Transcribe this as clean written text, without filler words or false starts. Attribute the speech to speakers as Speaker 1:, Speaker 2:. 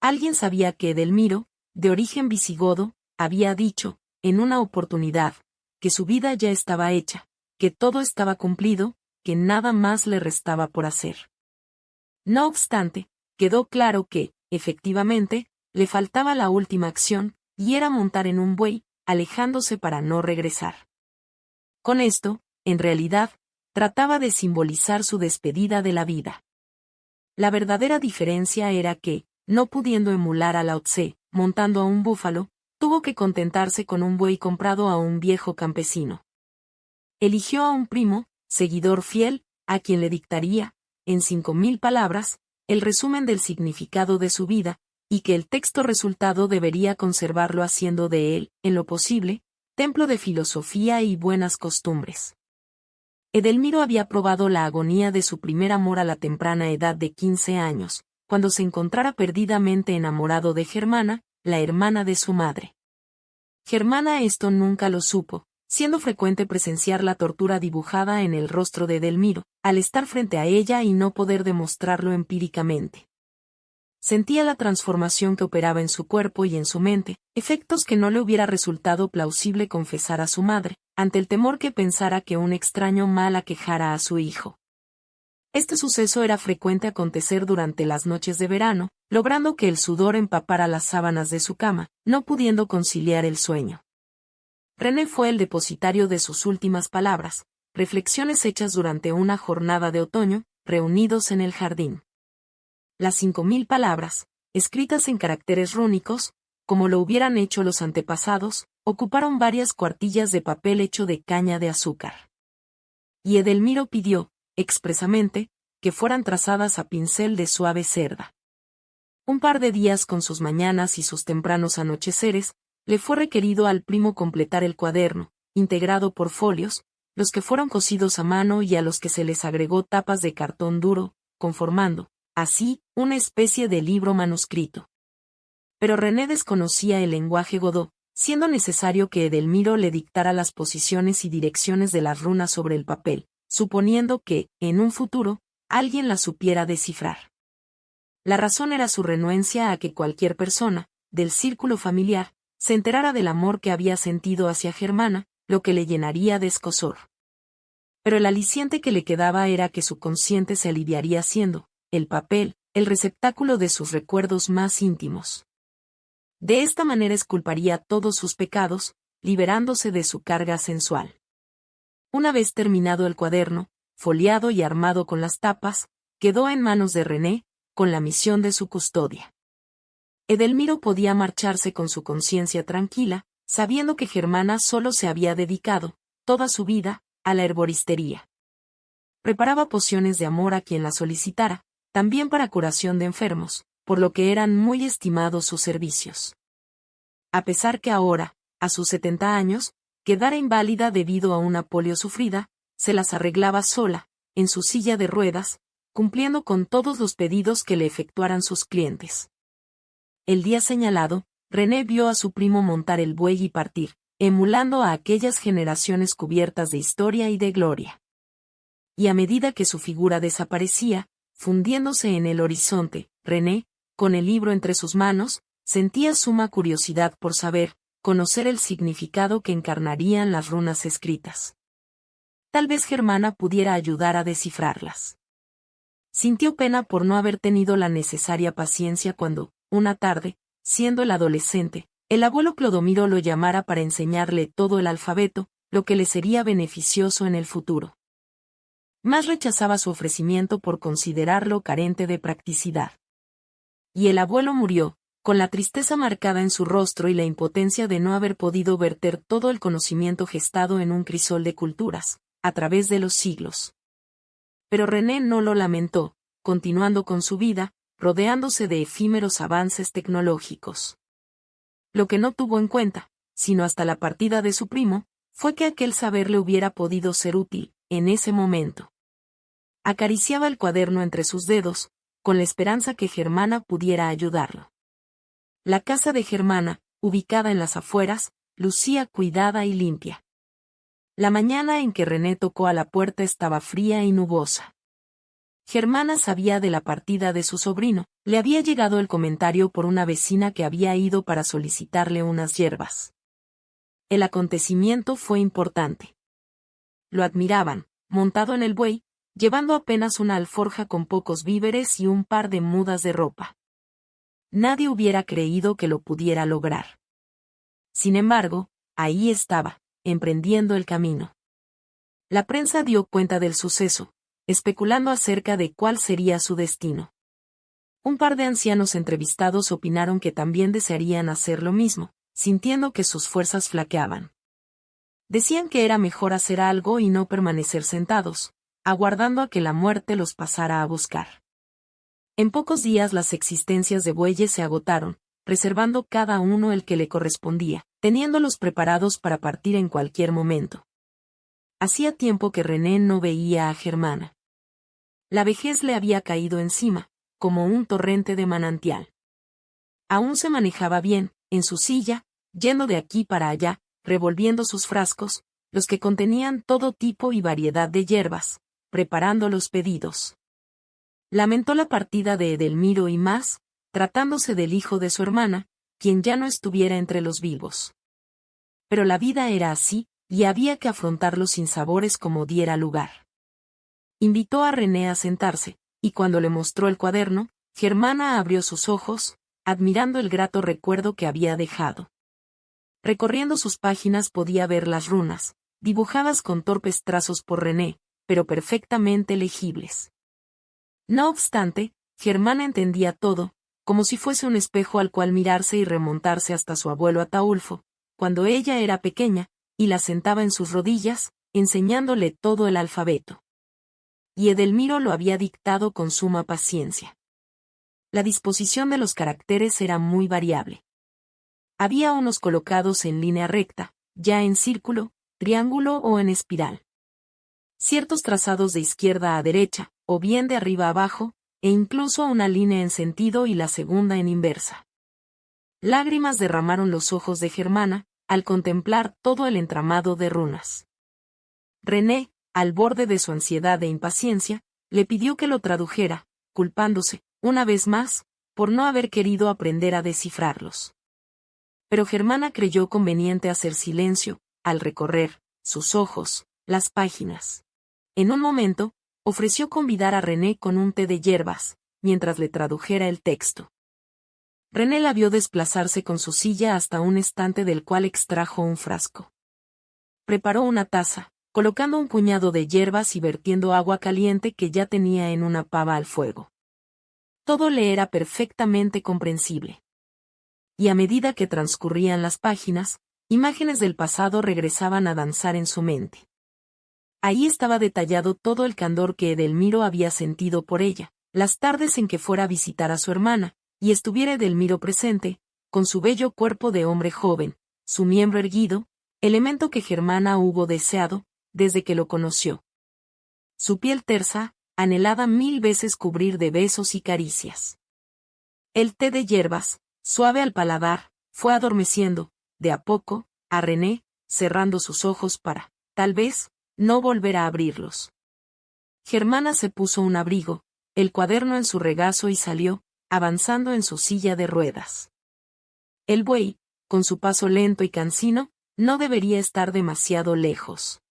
Speaker 1: Alguien sabía que Edelmiro, de origen visigodo, había dicho, en una oportunidad, que su vida ya estaba hecha, que todo estaba cumplido, que nada más le restaba por hacer. No obstante, quedó claro que, efectivamente, le faltaba la última acción, y era montar en un buey, alejándose para no regresar. Con esto, en realidad, trataba de simbolizar su despedida de la vida. La verdadera diferencia era que, no pudiendo emular a Lao Tse, montando a un búfalo, tuvo que contentarse con un buey comprado a un viejo campesino. Eligió a un primo, seguidor fiel, a quien le dictaría, en 5.000 palabras, el resumen del significado de su vida, y que el texto resultado debería conservarlo haciendo de él, en lo posible, templo de filosofía y buenas costumbres. Edelmiro había probado la agonía de su primer amor a la temprana edad de 15 años, cuando se encontrara perdidamente enamorado de Germana, la hermana de su madre. Germana esto nunca lo supo, siendo frecuente presenciar la tortura dibujada en el rostro de Edelmiro, al estar frente a ella y no poder demostrarlo empíricamente. Sentía la transformación que operaba en su cuerpo y en su mente, efectos que no le hubiera resultado plausible confesar a su madre, ante el temor que pensara que un extraño mal aquejara a su hijo. Este suceso era frecuente acontecer durante las noches de verano, logrando que el sudor empapara las sábanas de su cama, no pudiendo conciliar el sueño. René fue el depositario de sus últimas palabras, reflexiones hechas durante una jornada de otoño, reunidos en el jardín. Las 5.000 palabras, escritas en caracteres rúnicos, como lo hubieran hecho los antepasados, ocuparon varias cuartillas de papel hecho de caña de azúcar. Y Edelmiro pidió, expresamente, que fueran trazadas a pincel de suave cerda. Un par de días con sus mañanas y sus tempranos anocheceres, le fue requerido al primo completar el cuaderno, integrado por folios, los que fueron cosidos a mano y a los que se les agregó tapas de cartón duro, conformando, así, una especie de libro manuscrito. Pero René desconocía el lenguaje godó, siendo necesario que Edelmiro le dictara las posiciones y direcciones de las runas sobre el papel, suponiendo que, en un futuro, alguien las supiera descifrar. La razón era su renuencia a que cualquier persona, del círculo familiar, se enterara del amor que había sentido hacia Germana, lo que le llenaría de escozor. Pero el aliciente que le quedaba era que su consciente se aliviaría siendo, el papel, el receptáculo de sus recuerdos más íntimos. De esta manera exculparía todos sus pecados, liberándose de su carga sensual. Una vez terminado el cuaderno, foliado y armado con las tapas, quedó en manos de René, con la misión de su custodia. Edelmiro podía marcharse con su conciencia tranquila, sabiendo que Germana solo se había dedicado, toda su vida, a la herboristería. Preparaba pociones de amor a quien la solicitara, también para curación de enfermos, por lo que eran muy estimados sus servicios. A pesar que ahora, a sus 70 años, quedara inválida debido a una polio sufrida, se las arreglaba sola, en su silla de ruedas, cumpliendo con todos los pedidos que le efectuaran sus clientes. El día señalado, René vio a su primo montar el buey y partir, emulando a aquellas generaciones cubiertas de historia y de gloria. Y a medida que su figura desaparecía, fundiéndose en el horizonte, René, con el libro entre sus manos, sentía suma curiosidad por saber, conocer el significado que encarnarían las runas escritas. Tal vez Germana pudiera ayudar a descifrarlas. Sintió pena por no haber tenido la necesaria paciencia cuando, una tarde, siendo el adolescente, el abuelo Clodomiro lo llamara para enseñarle todo el alfabeto, lo que le sería beneficioso en el futuro. Más rechazaba su ofrecimiento por considerarlo carente de practicidad. Y el abuelo murió, con la tristeza marcada en su rostro y la impotencia de no haber podido verter todo el conocimiento gestado en un crisol de culturas, a través de los siglos. Pero René no lo lamentó, continuando con su vida, rodeándose de efímeros avances tecnológicos. Lo que no tuvo en cuenta, sino hasta la partida de su primo, fue que aquel saber le hubiera podido ser útil, en ese momento. Acariciaba el cuaderno entre sus dedos, con la esperanza que Germana pudiera ayudarlo. La casa de Germana, ubicada en las afueras, lucía cuidada y limpia. La mañana en que René tocó a la puerta estaba fría y nubosa. Germana sabía de la partida de su sobrino, le había llegado el comentario por una vecina que había ido para solicitarle unas hierbas. El acontecimiento fue importante. Lo admiraban, montado en el buey, llevando apenas una alforja con pocos víveres y un par de mudas de ropa. Nadie hubiera creído que lo pudiera lograr. Sin embargo, ahí estaba, emprendiendo el camino. La prensa dio cuenta del suceso, especulando acerca de cuál sería su destino. Un par de ancianos entrevistados opinaron que también desearían hacer lo mismo, sintiendo que sus fuerzas flaqueaban. Decían que era mejor hacer algo y no permanecer sentados, aguardando a que la muerte los pasara a buscar. En pocos días las existencias de bueyes se agotaron, reservando cada uno el que le correspondía, teniéndolos preparados para partir en cualquier momento. Hacía tiempo que René no veía a Germana. La vejez le había caído encima, como un torrente de manantial. Aún se manejaba bien, en su silla, yendo de aquí para allá, revolviendo sus frascos, los que contenían todo tipo y variedad de hierbas, preparando los pedidos. Lamentó la partida de Edelmiro y más, tratándose del hijo de su hermana, quien ya no estuviera entre los vivos. Pero la vida era así, y había que afrontar los sinsabores como diera lugar. Invitó a René a sentarse, y cuando le mostró el cuaderno, Germana abrió sus ojos, admirando el grato recuerdo que había dejado. Recorriendo sus páginas podía ver las runas, dibujadas con torpes trazos por René, pero perfectamente legibles. No obstante, Germana entendía todo, como si fuese un espejo al cual mirarse y remontarse hasta su abuelo Ataulfo, cuando ella era pequeña, y la sentaba en sus rodillas, enseñándole todo el alfabeto. Y Edelmiro lo había dictado con suma paciencia. La disposición de los caracteres era muy variable. Había unos colocados en línea recta, ya en círculo, triángulo o en espiral. Ciertos trazados de izquierda a derecha, o bien de arriba a abajo, e incluso una línea en sentido y la segunda en inversa. Lágrimas derramaron los ojos de Germana, al contemplar todo el entramado de runas. René, al borde de su ansiedad e impaciencia, le pidió que lo tradujera, culpándose, una vez más, por no haber querido aprender a descifrarlos. Pero Germana creyó conveniente hacer silencio, al recorrer, sus ojos, las páginas. En un momento, ofreció convidar a René con un té de hierbas, mientras le tradujera el texto. René la vio desplazarse con su silla hasta un estante del cual extrajo un frasco. Preparó una taza, colocando un puñado de hierbas y vertiendo agua caliente que ya tenía en una pava al fuego. Todo le era perfectamente comprensible. Y a medida que transcurrían las páginas, imágenes del pasado regresaban a danzar en su mente. Ahí estaba detallado todo el candor que Edelmiro había sentido por ella, las tardes en que fuera a visitar a su hermana, y estuviera Edelmiro presente, con su bello cuerpo de hombre joven, su miembro erguido, elemento que Germana hubo deseado, desde que lo conoció. Su piel tersa, anhelada 1000 veces cubrir de besos y caricias. El té de hierbas, suave al paladar, fue adormeciendo, de a poco, a René, cerrando sus ojos para, tal vez, no volver a abrirlos. Germana se puso un abrigo, el cuaderno en su regazo y salió, avanzando en su silla de ruedas. El buey, con su paso lento y cansino, no debería estar demasiado lejos.